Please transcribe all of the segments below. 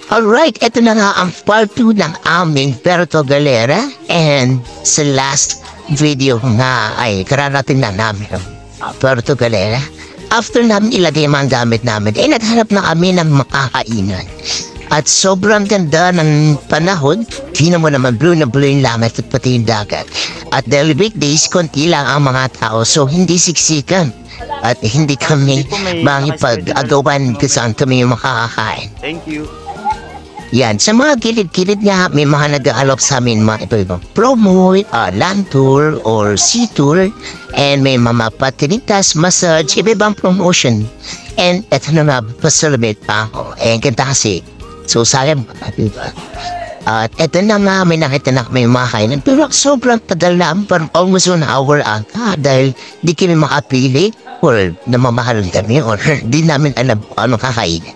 Alright, ito na nga ang part 2 ng aming Puerto Galera. And sa last video nga ay kararating na namin ang Puerto Galera. After namin ilagay mga gamit namin, naghanap na kami ng makakainan. At sobrang ganda ng panahon, di mo naman blue na blue yung langit at pati yung dagat. At dahil weekdays, konti lang ang mga tao, so hindi siksikan. At hindi kami makipag-agawan kung saan kami yung makakakain. Thank you. Yan, sa mga gilid-gilid nga, may mga nag-aalok sa amin mga iba-ibang promo, land tour or sea tour, and may mga patinitas, massage, iba-ibang promotion. And eto na nga, pasalabit pa ako. Ganda kasi. So, sayang ba, diba? At eto na nga, may nakita na kami mga kainan. Pero sobrang tagal na, parang almost 1 hour ata dahil di kami makapili or namamahal kami or di namin alam kung ano kakainin.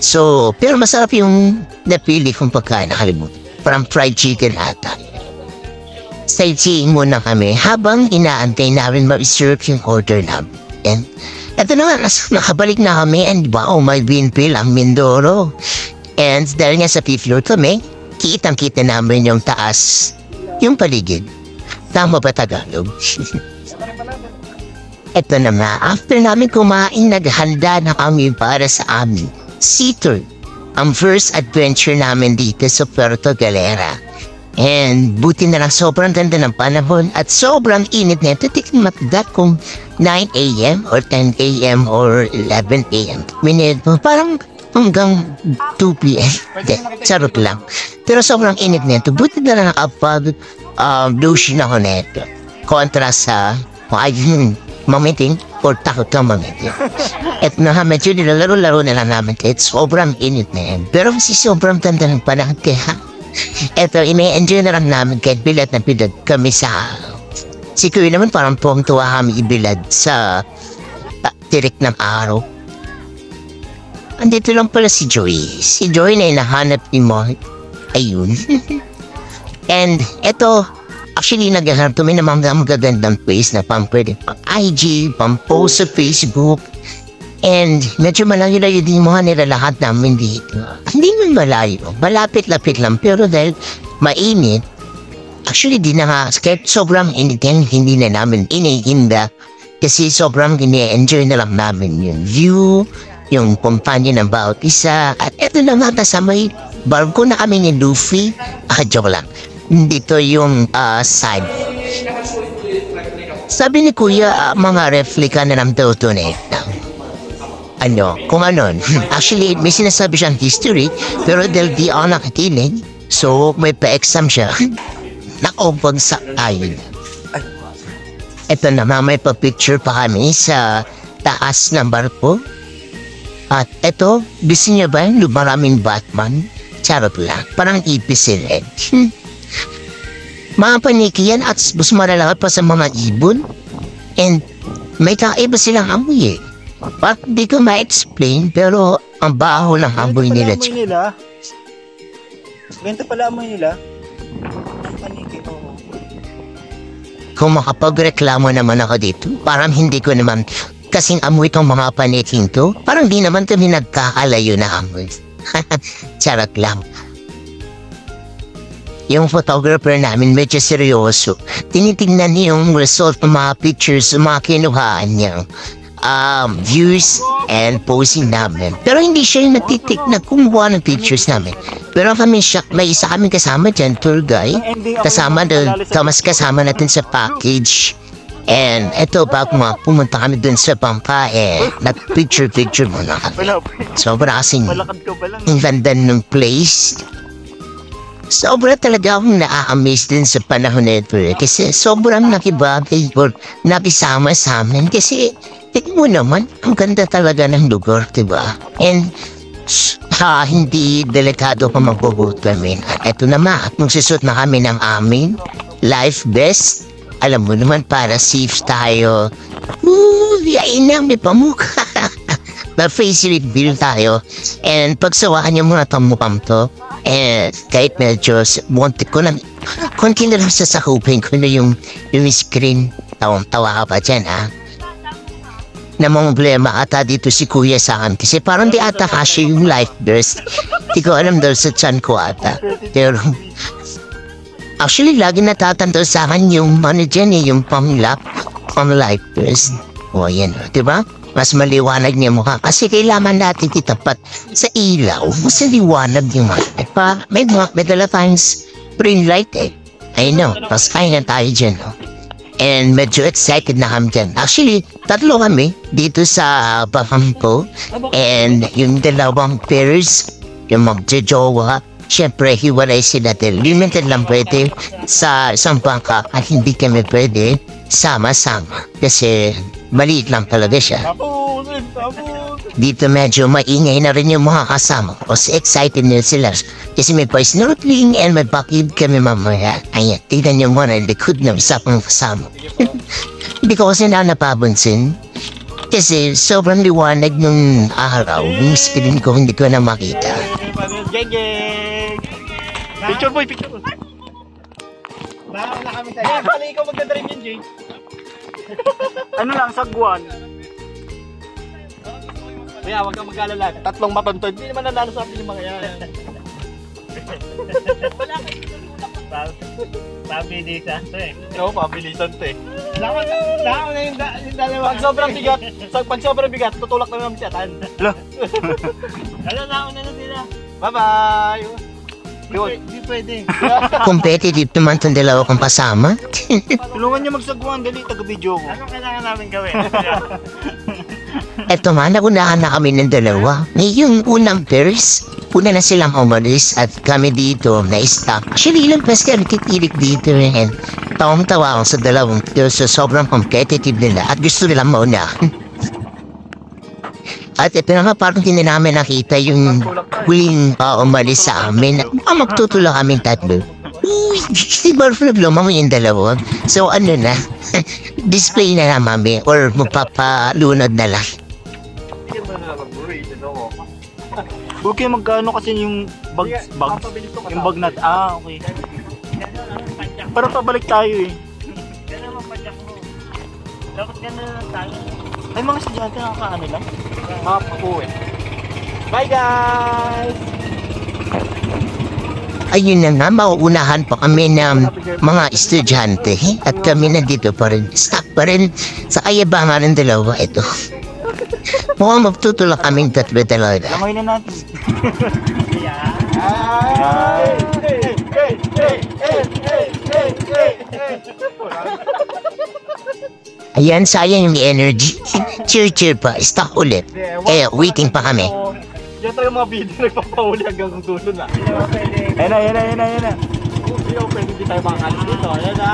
So, pero masarap yung napili kong pagkain, nakalimutan. Parang fried chicken ata. Sightseeing muna kami habang inaantay namin ma-serve yung order namin. And eto na nga, nakabalik na kami and wow, may windmill ang Mindoro. And dahil nga sa 5th floor kami, kitang-kita namin yung taas, yung paligid. Tama ba Tagalog? Eto na nga, after namin kumain, naghanda na kami para sa amin. Sea tour, ang first adventure namin dito sa Puerto Galera. And buti na lang sobrang ganda ng panahon at sobrang init na ito. Tikman matigat kung 9 a.m. or 10 a.m. or 11 a.m. Minute mo, parang hanggang 2 p.m. Charot lang. Pero sobrang init na ito. Buti na lang nakapag-lotion ako na ito. Kontra sa mamiting or takot kang mamiting. At na medyo nilalaro-laro na lang namin kahit sobrang init na yan. Pero kasi sobrang ganda ng panahon kaya eto, ina-enjoy na lang namin kahit bilad na bilad kami sa si Kuya naman parang tuwang-tuwa kami ibilad sa tirik ng araw. Andito lang pala si Joy. Si Joy na hinahanap ni Mark. Ayun. And eto, actually, naghahanap kami ng mga magagandang place na pwede pang IG, pang post sa Facebook. And medyo malayo-layo din mga nilalahat namin dito. Hindi man malayo, malapit-lapit lang. Pero dahil mainit, actually di na nga, kahit sobrang init yan, hindi na namin inihinda. Kasi sobrang ini-enjoy na lang namin yung view, yung kumpanya ng bawat isa. At eto na nga, sa may barko na kami ni Luffy. Joke lang. Dito yung side. Sabi ni Kuya, mga replica na ng Teutonet. Kung anon. Actually, may sinasabi siyang history, pero dahil di ako nakatinig, so may pa-exam siya. Nakaupag sa ayon. Ito naman, may pa-picture pa kami sa taas ng barko. At ito, gusto niya ba yung maraming Batman? Charot lang, parang ipis si Red. Mga paniki yan at mas malalakad pa sa mga ibon. And may kakaiba silang amoy eh. Bakit di ko ma-explain pero ang baho ng amoy nila. Ganito pala amoy nila. Ang paniki, oo. Kung makapagreklamo naman ako dito, parang hindi ko naman kasing amoy itong mga paniking to. Parang di naman kami nagkakalayo na amoy. Charot lang. Yung photographer namin medyo seryoso. Tinitingnan niya yung result ng mga pictures, mga kinuhaan niya. Views and posing namin. Pero hindi siya yung nagkumuha ng pictures namin. Pero kami siya, may isa kami kasama dyan, tour guide. Kasama kasama natin sa package. And eto, bago pumunta kami dun sa bangka, nag-picture muna kami. Sobra kasing ang ganda ng place. Sobra talaga akong na-amaze din sa panahon na ito kasi sobrang nakibagay or nakisama sa amin kasi tignan mo naman, ang ganda talaga ng lugar, diba? And hindi delikado pa magbubuot kami. At eto naman, magsusot na kami ng amin life vest. Alam mo naman, para safe tayo. Yain na, may pamukha. Ma-face reveal tayo. And pagsawaan yung mga tamukam to, kahit medyo wanted ko lang, konti na lang sasakupin ko na yung screen. Tawang-tawa ka pa dyan, ha? Na mga problema ata dito si Kuya sa akin kasi parang di ata kasi yung life vest. Di ko alam daw sa tiyan ko ata. Pero, actually, lagi natatanto sa akin yung ano dyan eh, yung pang-lap, pang-lipers. O, yan. Diba? Mas maliwanag niya mukha. Kasi kailangan natin itapat sa ilaw. Mas liwanag yung mukha. May dala tayong spring light eh. I know. Tapos kaya na tayo dyan. No? And medyo excited na kami dyan. Actually, 3 kami dito sa baham ko. And yung 2 pairs, yung magjojowa, syempre hiwalay sila din. Limited lang pwede sa isang bangka at hindi kami pwede sama-sama. Kasi maliit lang talaga siya. Dito medyo maingay na rin yung mga kasama ko. So excited na sila. Kasi may pa-snorkeling and may bakid kami mamaya. Ayan, tignan niyo muna yung likod ng isa pang kasama. Hindi ko kasi napapansin. Kasi sobrang liwanag nung araw. Yung screen ko hindi ko na makita. Geng, geng! Picture boy, picture boy! Bahala na kami sa'yo. Pala ikaw magdadrive yun, Jay. Ano lang, sagwan. Kuya, huwag kang mag-alala. 3 matuntod. Hindi naman nanalo sa atin yung mga yan. Wala kayo tulak. Pabilisan to eh. Oo, pabilisan to eh. Lakot na yung dalawa. Pag sobrang bigat, tutulak na namin si Atan. Ano, nauna na sila. Bye-bye! Di pwede. Competitive naman itong 2 kong kasama. Tulungan niyo magsagwan, dali, taga-video ko. Ano kailangan namin gawin? Eto man, nagunahan na kami ng 2. Ngayong unang pairs, una na silang umalis at kami dito na-stop. Actually, ilang pes kami titirik dito eh. Tawang-tawa ako sa 2 so sobrang competitive nila at gusto nilang mauna. At ito na nga parang hindi namin nakita yung huling umalis sa amin. Magtutulak kaming 3. Uy, si Barflog lumang yung 2. So ano na, display na lang mami or magpapalunod na lang. Huwag kayo magkano kasi yung bag yung bag natin. Ah, okay. Para pabalik tayo eh. Gano'n ang padyak mo. Dapat gano'n lang tayo. Ay, mga estudyante nakakaano lang. Mga pakuwi. Bye guys! Ayun na nga, mauunahan pa kami ng mga estudyante at kami nandito pa rin. Stuck pa rin sa kayabangan ng 2 ito. Mukhang magtutulak kaming 3 talaga. Langoy na natin. Ayan, sayang yung energy. Cheer pa, stuck ulit. Kaya waiting pa kami. Yan tayo mga video nagpapahuli hanggang dulo na. Ayan na. Hindi ako pwede di tayo makakalis dito. Ayan na.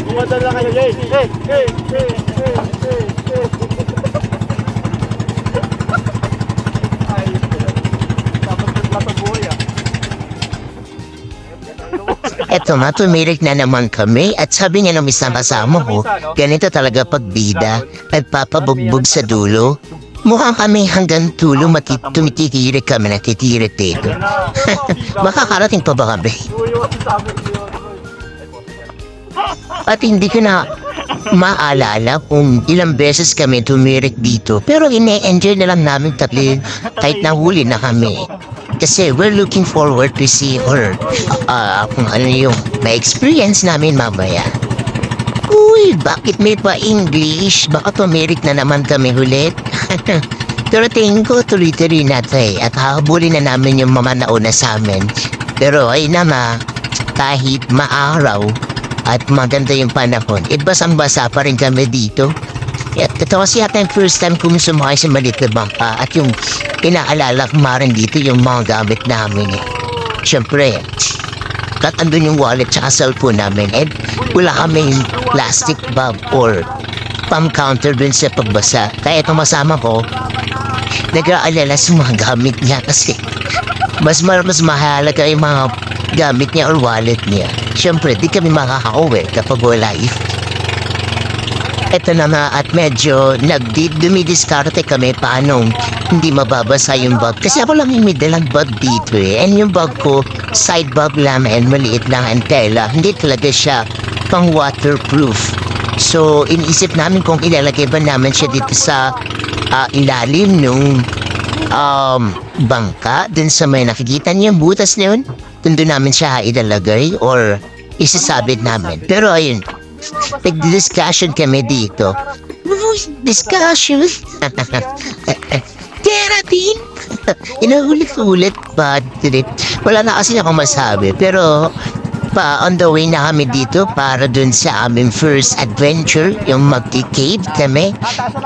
Bumadal lang kayo. Eto nga, tumirik na naman kami at sabi niya nung isang kasama ko, ganito talaga pagbida at papabugbog sa dulo. Mukhang kami hanggang tulo tumitikirik kami na titirik dito. Makakarating pa ba kami? At hindi ko na maalala kung ilang beses kami tumirik dito. Pero ine-enjoy na lang namin 3 kahit nahuli na kami. Kasi we're looking forward to see her kung ano yung may experience namin mamaya. Uy, bakit may pa-English? Baka tumirik na naman kami ulit. Pero tingin ko tuloy-tuloy na ito eh. At hahabulin na namin yung mga nauna sa amin. Pero ay naman, kahit maaraw at maganda yung panahon, basang-basa pa rin kami dito. At ito kasi yata yung first time kung sumakay sa maliit na bangka at yung inaalala ko rin dito yung mga gamit namin eh. Siyempre, kat andun yung wallet tsaka cellphone namin eh wala kaming plastic bag or pump counter dun sa pagbasa. Kaya itong masama ko, nag-aalala sa mga gamit niya kasi mas mahalaga yung mga gamit niya or wallet niya. Siyempre, di kami makakauwi kapag wala Ito na nga at medyo dumidiskarte kami paano hindi mababasa yung bag. Kasi ako lang yung may dalang bag dito eh. And yung bag ko, side bag lang and maliit lang ang tela. Hindi talaga siya pang waterproof. So, iniisip namin kung ilalagay ba namin siya dito sa ilalim nung bangka dun sa may nakikita niyo yung butas na yun. Doon namin siya ilalagay or isasabit namin. Pero ayun, nag-discussion kami dito. Discussion? Keratin? Inaulit-ulit bad trip. Wala na kasi akong masabi. Pero on the way na kami dito para dun sa aming first adventure, yung mag-cave kami.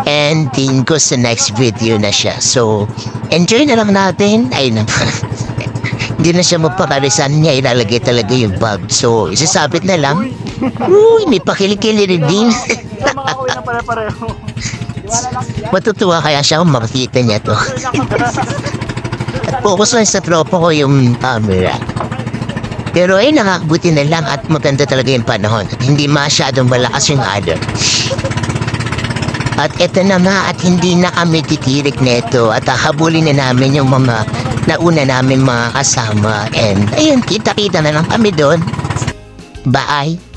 And tingin ko sa next video na siya. So, enjoy na lang natin. Ay naman. Hindi na siya magpaparisan niya. Ilalagay talaga yung bag. So, isasabit na lang. Uy, may pakilikili rin din. Makakauwi na pare-pareho. Matutuwa kaya siya kung makikita niya to. At focus lang sa tropa ko yung camera. Pero ay nakakabuti na lang at maganda talaga yung panahon. At hindi masyadong malakas yung alon. At eto na nga at hindi na kami titirik neto at habulin na namin yung mga nauna namin mga kasama. And ayun, kita-kita na lang kami doon. Bye!